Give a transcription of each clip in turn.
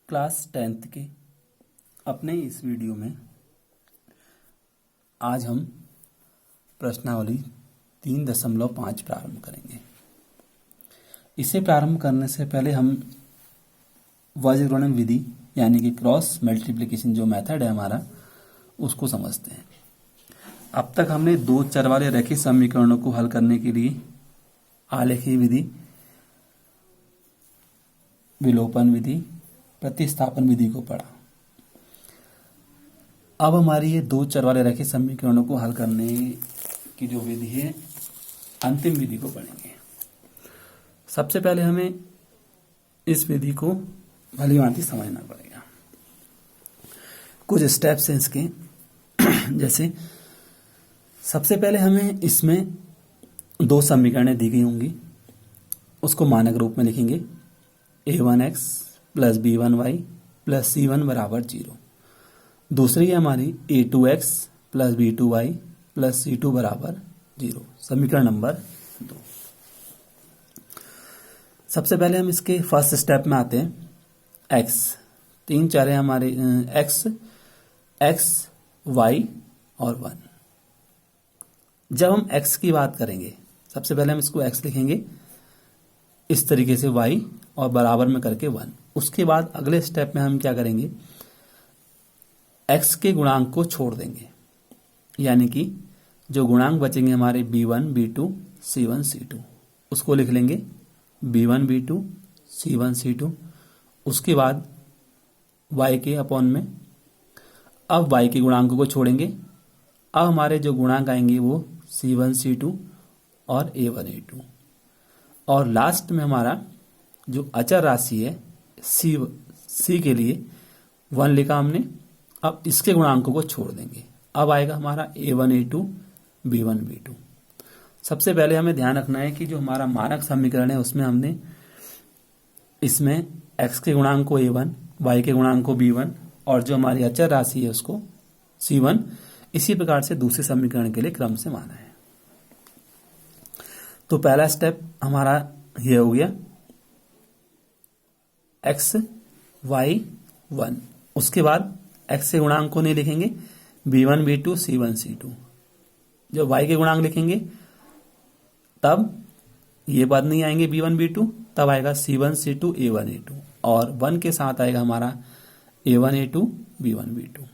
Class 10th के अपने इस वीडियो में आज हम प्रश्नावली 3.5 प्रारंभ करेंगे। इसे प्रारंभ करने से पहले हम वज्रगुणन विधि यानी कि क्रॉस मल्टीप्लिकेशन जो मेथड है हमारा उसको समझते हैं। अब तक हमने दो चर वाले रैखिक समीकरणों को हल करने के लिए आलेखीय विधि, विलोपन विधि, प्रतिस्थापन विधि को पढ़ा। अब हमारी ये दो चर वाले रैखिक समीकरणों को हल करने की जो विधि है अंतिम विधि को पढ़ेंगे। सबसे पहले हमें इस विधि को भलीभांति समझना पड़ेगा। कुछ स्टेप्स हैं इसके जैसे सबसे पहले हमें इसमें दो समीकरणें दी गई होंगी, उसको मानक रूप में लिखेंगे a1x plus b1y plus c1 बराबर 0। दूसरी है हमारी a2x plus b2y plus c2 बराबर 0, समीकरण नंबर 2। सबसे पहले हम इसके फर्स्ट स्टेप में आते हैं। x तीन चर है हमारे x, y और 1। जब हम x की बात करेंगे सबसे पहले हम इसको x लिखेंगे इस तरीके से y और बराबर में करके 1। उसके बाद अगले स्टेप में हम क्या करेंगे, x के गुणांक को छोड़ देंगे, यानी कि जो गुणांक बचेंगे हमारे b1, b2, c1, c2 उसको लिख लेंगे b1, b2, c1, c2। उसके बाद y के अपॉन में अब y के गुणांकों को छोड़ेंगे। अब हमारे जो गुणांक आएंगे वो c1, c2 और a1, a2। और लास्ट में हमारा जो अचर राशि है c के लिए 1 लिखा हमने। अब इसके गुणांकों को छोड़ देंगे। अब आएगा हमारा a1, a2, b1, b2। सबसे पहले हमें ध्यान रखना है कि जो हमारा मानक समीकरण है उसमें हमने इसमें x के गुणांक को a1, y के गुणांक को b1 और जो हमारी अचर राशि है उसको c1 इसी प्रकार से दूसरे समीकरण के लिए क्रम से माना है। तो पहला स्टेप हमारा ये हो गया x, y, 1। उसके बाद x के गुणांक को नहीं लिखेंगे b1, b2, c1, c2। जब y के गुणांक लिखेंगे तब ये पद नहीं आएंगे b1, b2, तब आएगा c1, c2, a1, a2 और 1 के साथ आएगा हमारा a1, a2, b1, b2,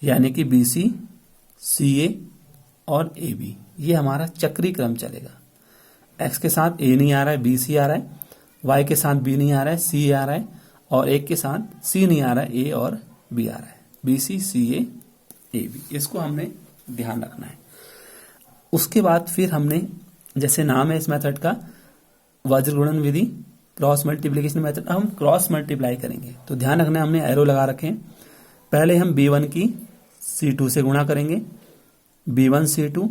यानी कि bc, ca और ab। ये हमारा चक्रीय क्रम चलेगा। x के साथ a नहीं आ रहा है, bc आ रहा है, y के साथ b नहीं आ रहा है, c आ रहा है और एक के साथ c नहीं आ रहा है, a और b आ रहा है, bc, ca, ab। इसको हमने ध्यान रखना है। उसके बाद फिर हमने जैसे नाम है इस मेथड का वज्रगुणन विधि, क्रॉस मल्टीप्लिकेशन मेथड। हम क्रॉस मल्टीप्लाई करेंगे तो ध्यान रखना है हमने एरो लगा रखे हैं। पहले हम b1 की c2 से गुणा करेंगे, b1 c2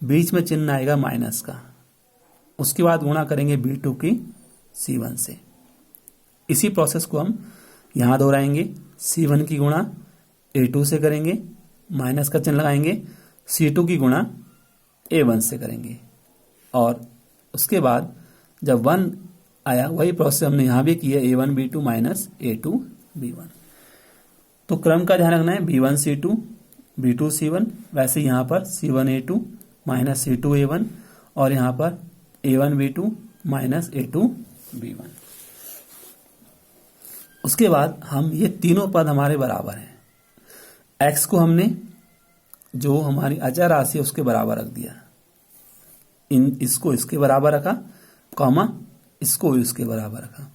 बीच में चिन्ह आएगा माइनस का। उसके बाद गुणा करेंगे b2 की c1 से। इसी प्रोसेस को हम यहां दोहराएंगे। c1 की गुणा a2 से करेंगे, माइनस का चिन्ह लगाएंगे, c2 की गुणा a1 से करेंगे और उसके बाद जब 1 आया वही प्रोसेस हमने यहां भी किया, a1 b2 minus a2 b1। तो क्रम का ध्यान रखना है b1 c2 b2 c1। वैसे यहां पर c1 a2 minus c2 a1 और यहां पर a1 b2 minus a2 b1। उसके बाद हम ये तीनों पद हमारे बराबर हैं। x को हमने जो हमारी अचर राशि है उसके बराबर रख दिया, इसको इसके बराबर रखा, कॉमा इसको इसके बराबर रखा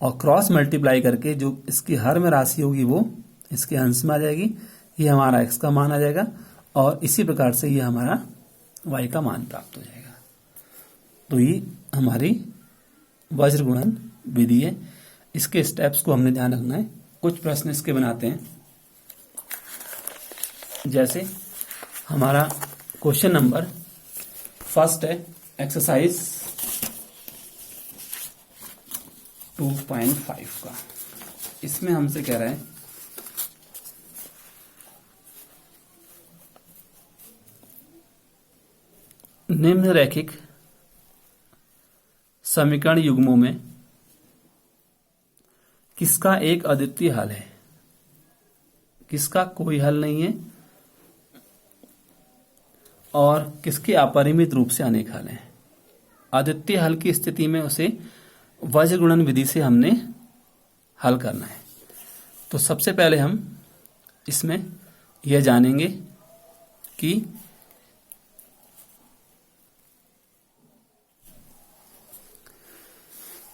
और क्रॉस मल्टीप्लाई करके जो इसकी हर में राशि होगी वो इसके अंश में आ जाएगी। ये हमारा x का मान आ जाएगा और इसी प्रकार से ये हमारा y का मान प्राप्त हो जाएगा। तो ये हमारी वज्रगुणन विधि है। इसके स्टेप्स को हमने ध्यान रखना है। कुछ प्रश्न इसके बनाते हैं, जैसे हमारा क्वेश्चन नंबर फर्स्ट है एक्सरसाइज 2.5 का। इसमें हमसे कह रहा है निम्न रैखिक समीकरण युग्मों में किसका एक अद्वितीय हल है, किसका कोई हल नहीं है, और किसके अपरिमित रूप से अनेक हल हैं। अद्वितीय हल की स्थिति में उसे वज्र गुणन विधि से हमने हल करना है। तो सबसे पहले हम इसमें यह जानेंगे कि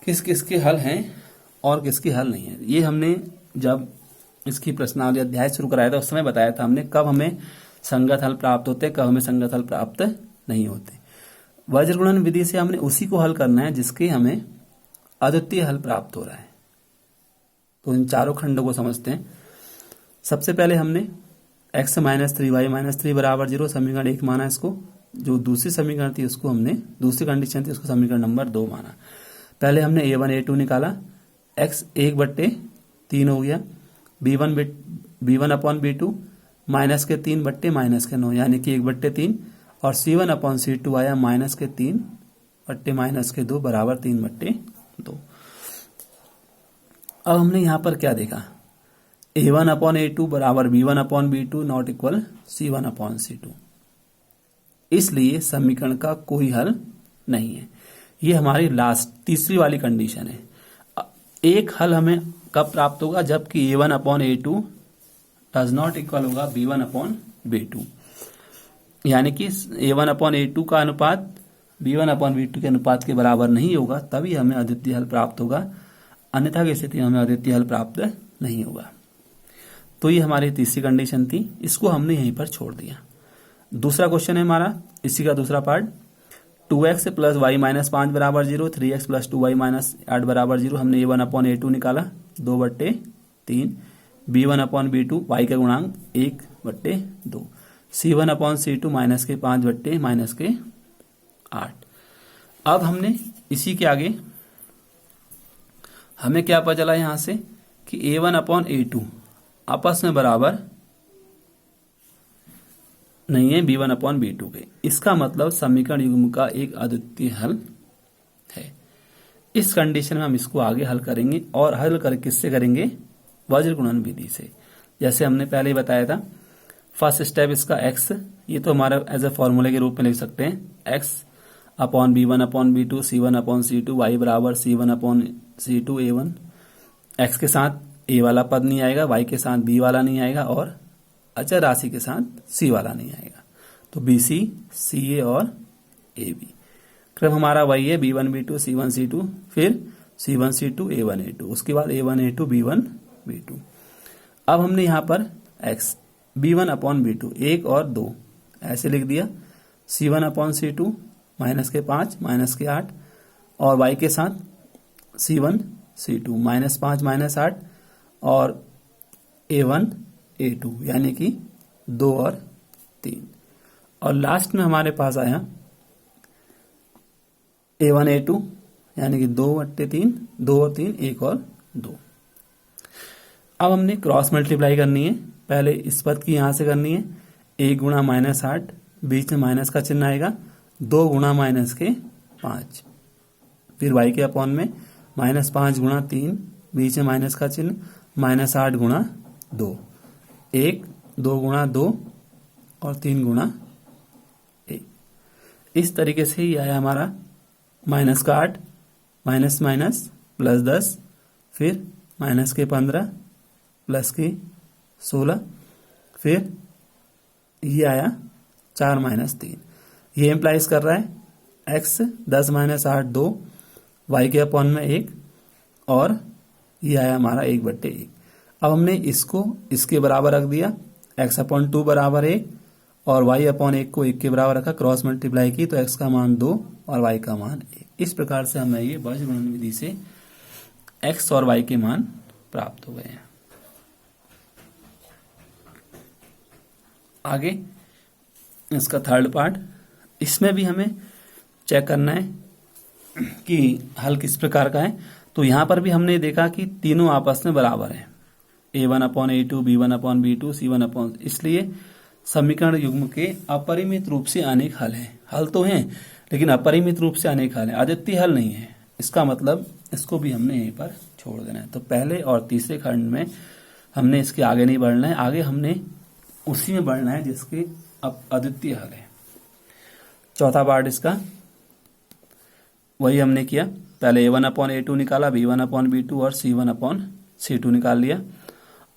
किस किसके हल हैं और किसके हल नहीं है। ये हमने जब इसकी प्रश्नावली अध्याय शुरू कराया था उस समय बताया था हमने कब हमें संगत हल प्राप्त होते, कब हमें संगत हल प्राप्त नहीं होते। वज्र गुणन विधि से हमने उसी को हल करना है जिसके हमें अद्वितीय हल प्राप्त हो रहा है। तो इन चारों खंडों को समझते हैं। सबसे पहले हमने x माइनस 3y माइनस 3 बराबर 0 समीकरण 1 माना इसको। जो दूसरी समीकरण थी उसको हमने, दूसरी कंडीशन थी उसको समीकरण नंबर 2 माना। पहले हमने a1 a2 निकाला, x 1/3 हो गया, b1 अपॉन b2 माइनस के 3 बट्टे माइनस के 9 यानी कि 1/3, और c1 अपॉन c2 आया माइनस के 3 बट्टे माइनस के 2 बराबर 3/2। अब हमने यहां पर क्या देखा, a1 अपॉन a2 बराबर b1 upon b2 not equal c1 upon c2। इसलिए समीकरण का कोई हल नहीं है। ये हमारी लास्ट तीसरी वाली कंडीशन है। एक हल हमें कब प्राप्त होगा, जबकि a1 upon a2 does not equal होगा b1 अपॉन b2, यानी कि a1 अपॉन a2 का अनुपात b1 अपॉन b2 के अनुपात के बराबर नहीं होगा, तभी हमें अद्वितीय हल प्राप्त होगा, अन्यथा की स्थिति में हमें अद्वितीय हल प्राप्त नहीं होगा। तो ये हमारी तीसरी कंडीशन थी, इसको हमने यहीं पर छोड़ दिया। दूसरा क्वेश्चन है हमारा, इसी का दूसरा part, 2x plus Y minus 5 बराबर 0, 3x प्लस 2y माइनस 8 बराबर 0। हमने a1 अपॉन a2 निकाला 2/3, b1 अपॉन b2 y का गुणांक 1/2, c1 अपॉन c2 माइनस के 5 बट्टे माइनस के 8। अब हमने इसी के आगे हमें क्या पता चला यहां से कि a1 अपॉन a2 आपस में बराबर नहीं है b1 अपॉन b2 के। इसका मतलब समीकरण युग्म का एक अद्वितीय हल है। इस कंडीशन में हम इसको आगे हल करेंगे, और हल कर किससे करेंगे, वज्र गुणन विधि से। जैसे हमने पहले ही बताया था, फर्स्ट स्टेप इसका x, ये तो हमारा एज ए फॉर्मूले के रूप में लिख सकते हैं, x upon b1 upon b2 c1 upon c2 y बराबर c1 upon c2 a1। x के साथ a वाला पद नहीं आएगा, y के साथ b वाला नहीं आएगा, और अचर राशि के साथ c वाला नहीं आएगा। तो bc ca और ab। क्रम हमारा वही है, b1 b2 c1 c2, फिर c1 c2 a1 a2, उसके बाद a1 a2 b1 b2। अब हमने यहां पर x b1 अपॉन b2 1 और 2 ऐसे लिख दिया, c1 अपॉन c2 माइनस के 5 माइनस के 8, और y के साथ c1 c2 माइनस 5 माइनस 8, और a1 a2 यानी कि 2 और 3, और लास्ट में हमारे पास आया a1 a2 यानी कि 2/3, 2 और 3 1 और 2। अब हमने क्रॉस मल्टीप्लाई करनी है। पहले इस पद की यहां से करनी है, 1 गुणा माइनस 8, बीच में माइनस का चिन्ह आएगा, 2 गुणा माइनस के 5, फिर y के अपॉन में माइनस 5 गुणा 3, बीच में माइनस का चिन्ह, माइनस 8 गुणा 2, 1 2 गुणा 2 और 3 गुणा 1। इस तरीके से ही आया हमारा माइनस का 8, माइनस माइनस प्लस 10, फिर माइनस के 15 प्लस के 16, फिर ये आया 4 माइनस 3। ये इम्प्लाइज कर रहा है x 10 माइनस 8 2, y के अपॉन में 1, और ये आया हमारा 1/1। अब हमने इसको इसके बराबर रख दिया, x अपॉन 2 बराबर 1 और y अपॉन 1 को 1 के बराबर रखा, क्रॉस मल्टीप्लाई की तो x का मान 2 और y का मान 1। इस प्रकार से हमें ये वज्र गुणन विधि से x और y के मान प्राप्त हो गए हैं। आगे इसका थर्ड पार्ट, इसमें भी हमें चेक करना है कि हल किस प्रकार का है। तो यहां पर भी हमने देखा कि तीनों आपस में बराबर हैं, a1 upon a2 b1 upon b2 c1 upon, इसलिए समीकरण युग्म के अपरिमित रूप से अनेक हल हैं। हल तो हैं लेकिन अपरिमित रूप से अनेक हल हैं, अद्वितीय हल नहीं है। इसका मतलब इसको भी हमने यहीं पर छोड़ देना है। तो पहले और तीसरे खंड में हमने इसके आगे नहीं बढ़ना है, आगे हमने उसी में बढ़ना है जिसके अब अद्वितीय हल है। चौथा पार्ट इसका वही हमने किया, पहले a1/a2 निकाला, b1/b2 और c1/c2 निकाल लिया,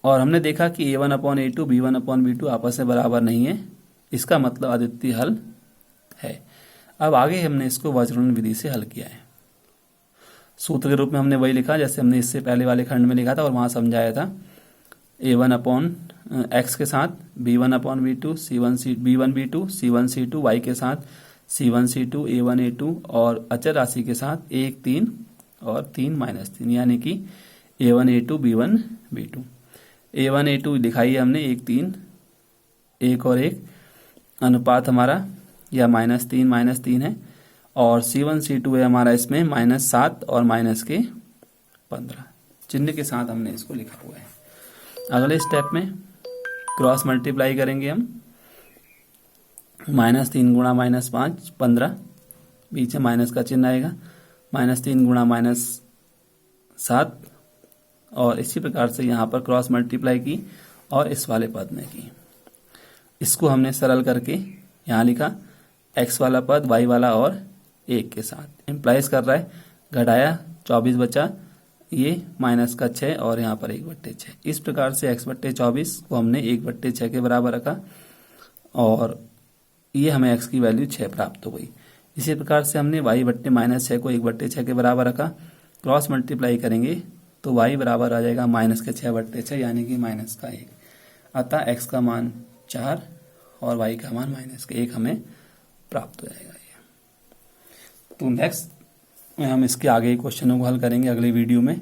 और हमने देखा कि a1/a2 b1/b2 आपस में बराबर नहीं है, इसका मतलब अद्वितीय हल है। अब आगे हमने इसको वर्गीकरण विधि से हल किया है। सूत्र के रूप में हमने वही लिखा जैसे हमने इससे पहले वाले खंड में लिखा था और वहां समझाया था। a1/x के साथ b1/b2 b1b2 c1c2, y के साथ c1c2 a1a2 और अचर राशि के साथ 1 3 और 3 -3, यानी कि a1a2 b1b2। a1a2 दिखाई हमने 1 3, 1 और 1 अनुपात हमारा या -3 है, और c1c2 है हमारा इसमें -7 और -15 चिन्ह के साथ हमने इसको लिखा हुआ है। अगले स्टेप में क्रॉस मल्टीप्लाई करेंगे हम, -3 गुणा -5 15, बीच में माइनस का चिन्ह आएगा, -3 गुणा -7, और इसी प्रकार से यहाँ पर क्रॉस मल्टीप्लाई की और इस वाले पद में की। इसको हमने सरल करके यहाँ लिखा, x वाला पद y वाला और 1 के साथ इम्प्लाइज कर रहा है, घटाया 24 बचा, ये -6 और यहाँ पर 1/6। इस प्रकार से x/24 को हमने 1/6 के बराबर रखा और ये हमें x की वैल्यू 6 प्राप्त हो गई। इसी प्रकार से हमने y/-6 को 1/6 के बराबर रखा, क्रॉस मल्टीप्लाई करेंगे तो y बराबर आ जाएगा -6/6 यानी कि -1। अतः x का मान 4 और y का मान -1 हमें प्राप्त हो जाएगा। ये तो नेक्स्ट में हम इसके आगे क्वेश्चनों को हल करेंगे अगले वीडियो में।